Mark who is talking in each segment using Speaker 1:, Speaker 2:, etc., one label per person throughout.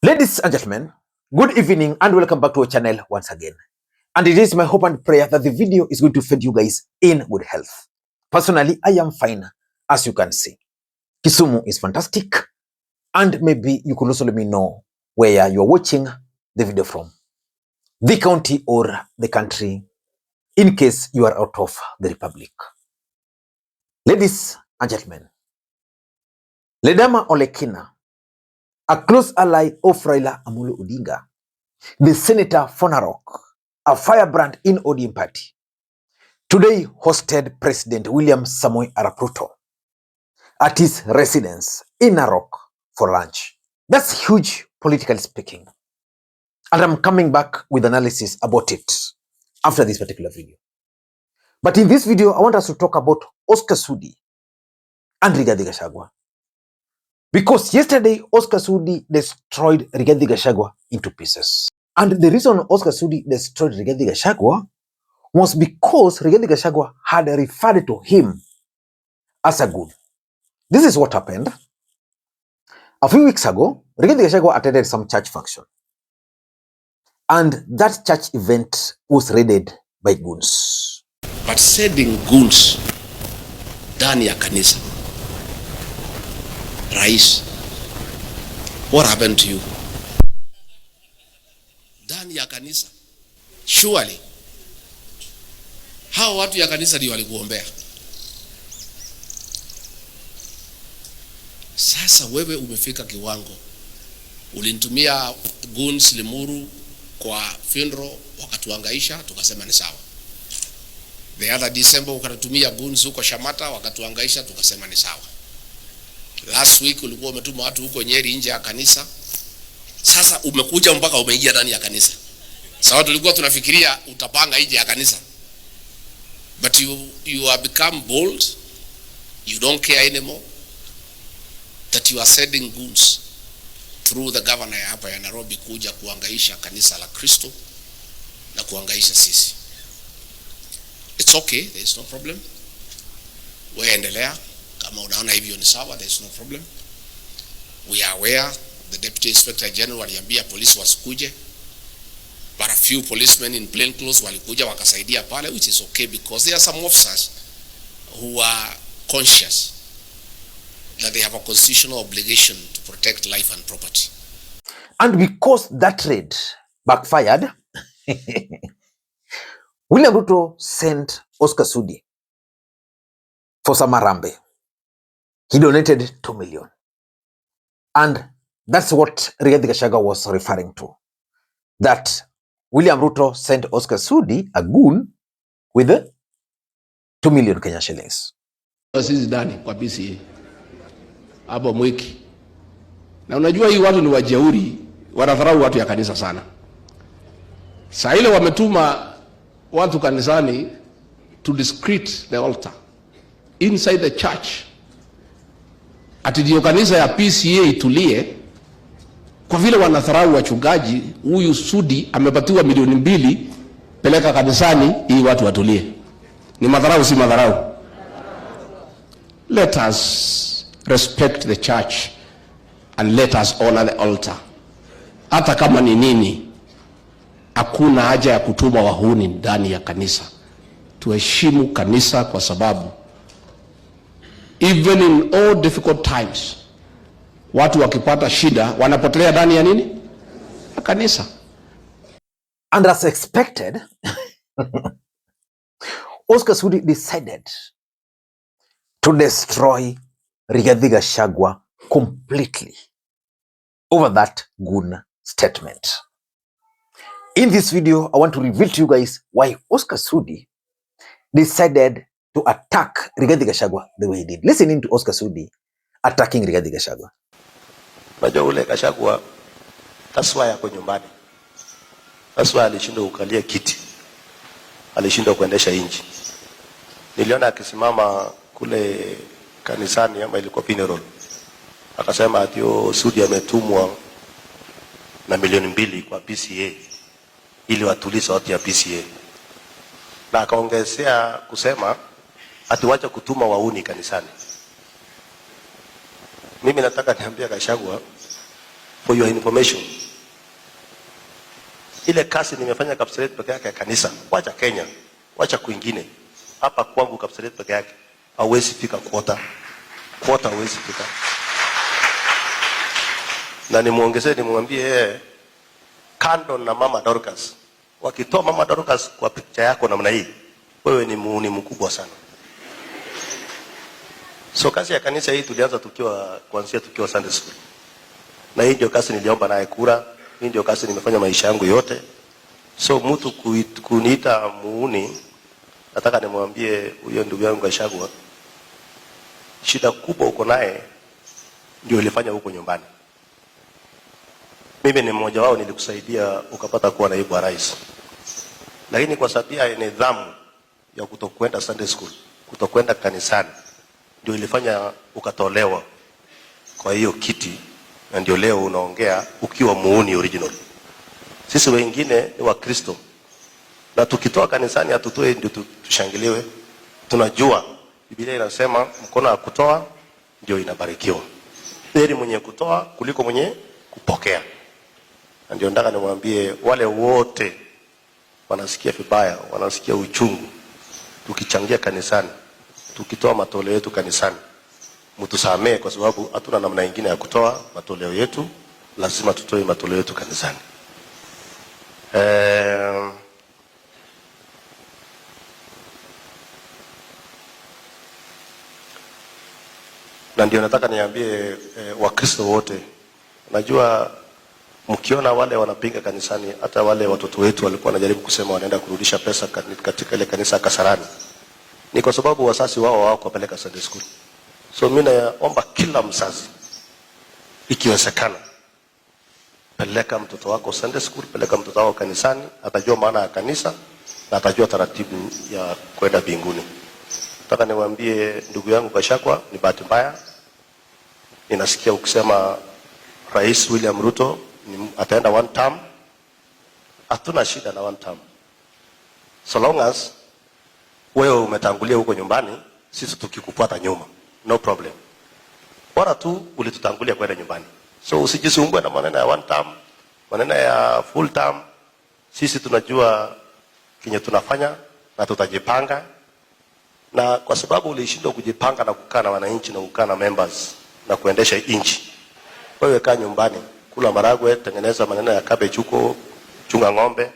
Speaker 1: Ladies and gentlemen, good evening and welcome back to our channel once again. And it is my hope and prayer that the video is going to find you guys in good health. Personally, I am fine, as you can see. Kisumu is fantastic, and maybe you could also let me know where you are watching the video from, the county or the country, in case you are out of the republic. Ladies and gentlemen, Ledama Olekina, a close ally of Raila Odinga, the senator from Narok, a firebrand in ODM party, today hosted President William Samoei Arap Ruto at his residence in Narok for lunch. That's huge, politically speaking. And I'm coming back with analysis about it after this particular video. But in this video, I want us to talk about Oscar Sudi and Rigathi Gachagua. Because yesterday, Oscar Sudi destroyed Rigathi Gachagua into pieces. And the reason Oscar Sudi destroyed Rigathi Gachagua was because Rigathi Gachagua had referred to him as a goon. This is what happened. A few weeks ago, Rigathi Gachagua attended some church function. And that church event was raided by goons.
Speaker 2: But sending goons ndani ya kanisa. Rais, what happened to you? Ndani ya kanisa. Surely. Hao watu ya kanisa ndio walikuombea. Sasa wewe umefika kiwango. Ulinitumia goons Limuru kwa funeral wakatuangaisha, tukasema ni sawa. The other December ukatutumia goons huko Shamata wakatuangaisha, tukasema ni sawa. Last week ulikuwa umetuma watu huko Nyeri nje ya kanisa. Sasa umekuja mpaka umeingia ndani ya kanisa. Sawa, tulikuwa tunafikiria utapanga nje ya kanisa. But you have become bold. You don't care anymore that you are sending goons through the governor hapa ya Nairobi kuja kuangaisha kanisa la Kristo na kuangaisha sisi. It's okay, there is no problem. Wewe endelea kama unaona hivyo ni sawa, there is no problem. We are aware the Deputy Inspector General aliambia polisi wasikuje. But a few policemen in plain clothes walikuja wakasaidia pale, which is okay because there are some officers who are conscious that they have a constitutional obligation to protect life and property.
Speaker 1: And because that raid backfired, William Ruto sent Oscar Sudi for Samarambe. He donated 2 million. And that's what Rigathi Gachagua was referring to. That William Ruto sent Oscar Sudi, a goon, with 2 million Kenya shillings.
Speaker 2: Sisi ndani kwa PCA. Hapo mwiki. Na unajua hii watu ni wajeuri, wanadharau watu ya kanisa sana. Saa ile wametuma watu kanisani to discredit the altar inside the church. Ati ndio kanisa ya PCA itulie. Kwa vile wanadharau wachungaji, huyu Sudi amepatiwa milioni 2 peleka kanisani ili watu watulie. Ni madharau si madharau? Let us respect the church and let us honor the altar. Hata kama ni nini, hakuna haja ya kutuma wahuni ndani ya kanisa. Tuheshimu kanisa kwa sababu even in all difficult times, watu wakipata shida wanapotelea ndani ya nini? Ya kanisa.
Speaker 1: And as expected, Oscar Sudi decided to destroy Rigathi Gachagua completely over that goon statement. In this video, I want to reveal to you guys why Oscar Sudi decided to attack Rigathi Gachagua the way he did. Listen in to Oscar Sudi attacking Rigathi Gachagua.
Speaker 3: Unajua ule Gachagua taswa yako nyumbani. Taswa alishindwa kukalia kiti. Alishindwa kuendesha inji. Niliona akisimama kule kanisani ama ilikuwa funeral. Akasema atio Sudi ametumwa na milioni 2 kwa PCA ili watulize watu ya PCA. Na akaongezea kusema ati wacha kutuma wauni kanisani. Mimi nataka niambia Gachagua For your information, ile kazi nimefanya Kapseret peke yake ya kanisa, wacha Kenya, wacha kwingine. Hapa kwangu Kapseret peke yake hawezi fika quarter hawezi fika. Na nimuongezee nimwambie kando na Mama Dorcas, wakitoa Mama Dorcas kwa picha yako namna hii, wewe ni muuni mkubwa sana. So kazi ya kanisa hii tulianza kuanzia tukiwa Sunday school. Na hii ndio kazi niliomba naye kura, hii ndio kazi nimefanya maisha yangu yote. So mtu kuniita muuni, nataka nimwambie huyo ndugu yangu Gachagua, shida kubwa uko naye ndio ilifanya huko nyumbani. Mimi ni mmoja wao, nilikusaidia ukapata kuwa naibu wa rais. Lakini kwa sababu ya nidhamu ya kutokwenda Sunday school, kutokwenda kanisani, ndio ilifanya ukatolewa kwa hiyo kiti, na ndio leo unaongea ukiwa muuni original. Sisi wengine ni wa Kristo, na tukitoa kanisani hatutoe ndio tushangiliwe. Tunajua Biblia inasema mkono wa kutoa ndio inabarikiwa. Heri mwenye kutoa kuliko mwenye kupokea. Na ndio nataka nimwambie wale wote wanasikia vibaya, wanasikia uchungu tukichangia kanisani, tukitoa matoleo yetu kanisani, mtusamee kwa sababu hatuna namna nyingine ya kutoa matoleo yetu, lazima tutoe matoleo yetu kanisani. Na ndio nataka niambie Wakristo wote, najua mkiona wale wanapinga kanisani, hata wale watoto wetu walikuwa wanajaribu kusema wanaenda kurudisha pesa katika ile kanisa Kasarani, ni kwa sababu wasasi wao hawakupeleka Sunday school. So mimi naomba kila mzazi, ikiwezekana, peleka mtoto wako Sunday school, peleka mtoto wako kanisani, atajua maana ya kanisa na atajua taratibu ya kwenda mbinguni. Nataka niwaambie ndugu yangu Gachagua, ni bahati mbaya ninasikia ukisema Rais William Ruto ataenda one term. Hatuna shida na one term, so long as wewe umetangulia huko nyumbani, sisi tukikufuata nyuma, no problem. Bora tu ulitutangulia kwenda nyumbani. So usijisumbue na maneno ya one term, maneno ya full term. Sisi tunajua kinye tunafanya na tutajipanga. Na kwa sababu ulishindwa kujipanga na kukaa na wananchi na kukaa na members na kuendesha nchi, wewe kaa nyumbani, kula maragwe, tengeneza maneno ya cabbage huko, chunga ng'ombe,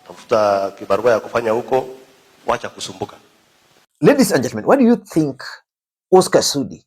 Speaker 3: tafuta kibarua ya kufanya huko, wacha kusumbuka.
Speaker 1: Ladies and gentlemen, why do you think Oscar Sudi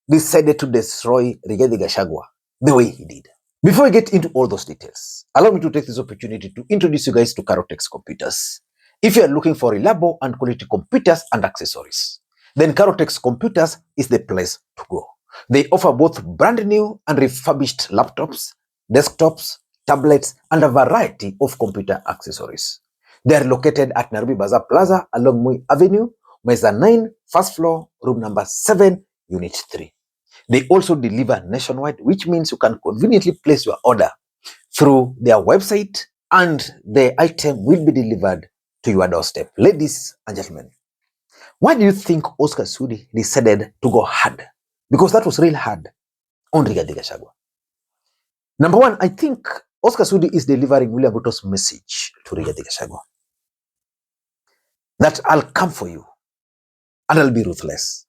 Speaker 1: decided to destroy Rigathi Gachagua the way he did? Before we get into all those details, allow me to take this opportunity to introduce you guys to Carotex Computers. If you are looking for reliable and quality computers and accessories, then Carotex Computers is the place to go. They offer both brand new and refurbished laptops, desktops, tablets, and a variety of computer accessories. They are located at Nairobi Bazaar Plaza along Moi Avenue, Mesa 9, first floor, room number 7, unit 3. They also deliver nationwide, which means you can conveniently place your order through their website and the item will be delivered to your doorstep. Ladies and gentlemen, why do you think Oscar Sudi decided to go hard? Because that was real hard on Rigathi Gachagua. Number one, I think Oscar Sudi is delivering William Ruto's message to Rigathi Gachagua that I'll come for you and I'll be ruthless.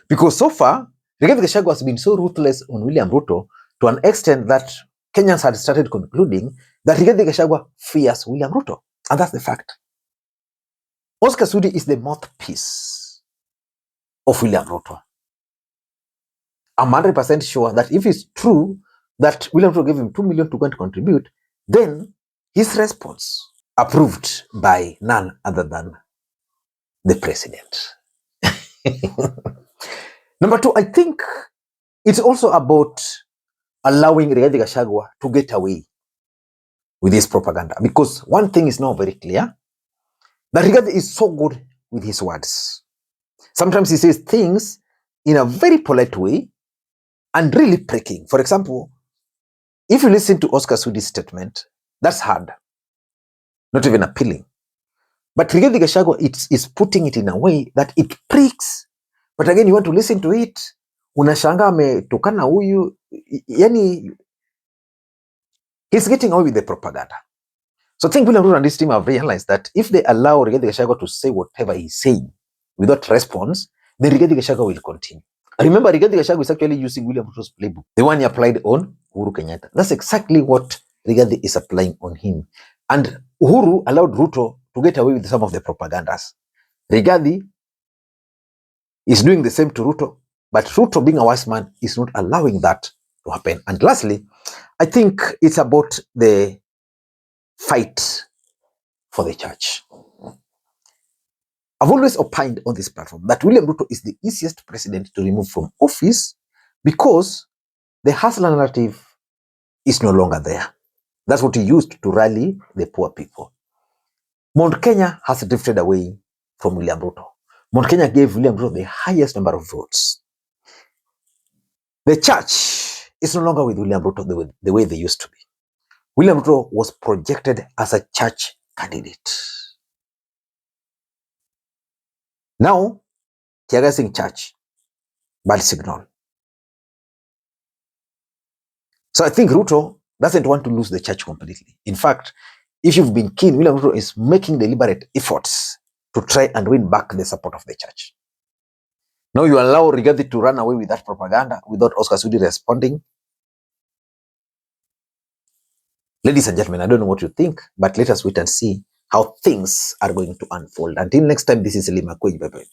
Speaker 1: Because so far, Rigathi Gachagua has been so ruthless on William Ruto to an extent that Kenyans had started concluding that Rigathi Gachagua fears William Ruto. And that's the fact. Oscar Sudi is the mouthpiece of William Ruto. I'm 100% sure that if it's true that William Ruto gave him 2 million to go and contribute, then his response approved by none other than the president. Number two, I think it's also about allowing Rigathi Gachagua to get away with his propaganda. Because one thing is now very clear, that Rigathi is so good with his words. Sometimes he says things in a very polite way and really pricking. For example, if you listen to Oscar Sudi's statement, that's hard, not even appealing. But Rigathi Gachagua is putting it in a way that it pricks. But again, you want to listen to it, unashanga ametokana huyu, yani He's getting away with the propaganda. So I think William Ruto and his team have realized that if they allow Rigathi Gachagua to say whatever he's saying without response, then Rigathi Gachagua will continue. Remember, Rigathi Gachagua is actually using William Ruto's playbook, the one he applied on Uhuru Kenyatta. That's exactly what Rigathi is applying on him. And Uhuru allowed Ruto to get away with some of the propagandas. Rigathi is doing the same to Ruto, but Ruto, being a wise man, is not allowing that to happen. And lastly, I think it's about the fight for the church. I've always opined on this platform that William Ruto is the easiest president to remove from office because the hustler narrative is no longer there. That's what he used to rally the poor people. Mount Kenya has drifted away from William Ruto. Mount Kenya gave William Ruto the highest number of votes. The church is no longer with William Ruto the way they used to be. William Ruto was projected as a church candidate. Now, tear-gassing church, bad signal. So I think Ruto doesn't want to lose the church completely. In fact, if you've been keen, William Ruto is making deliberate efforts to try and win back the support of the church. Now you allow Rigathi to run away with that propaganda without Oscar Sudi responding. Ladies and gentlemen, I don't know what you think, but let us wait and see how things are going to unfold. Until next time, this is Makwiny. Bye-bye.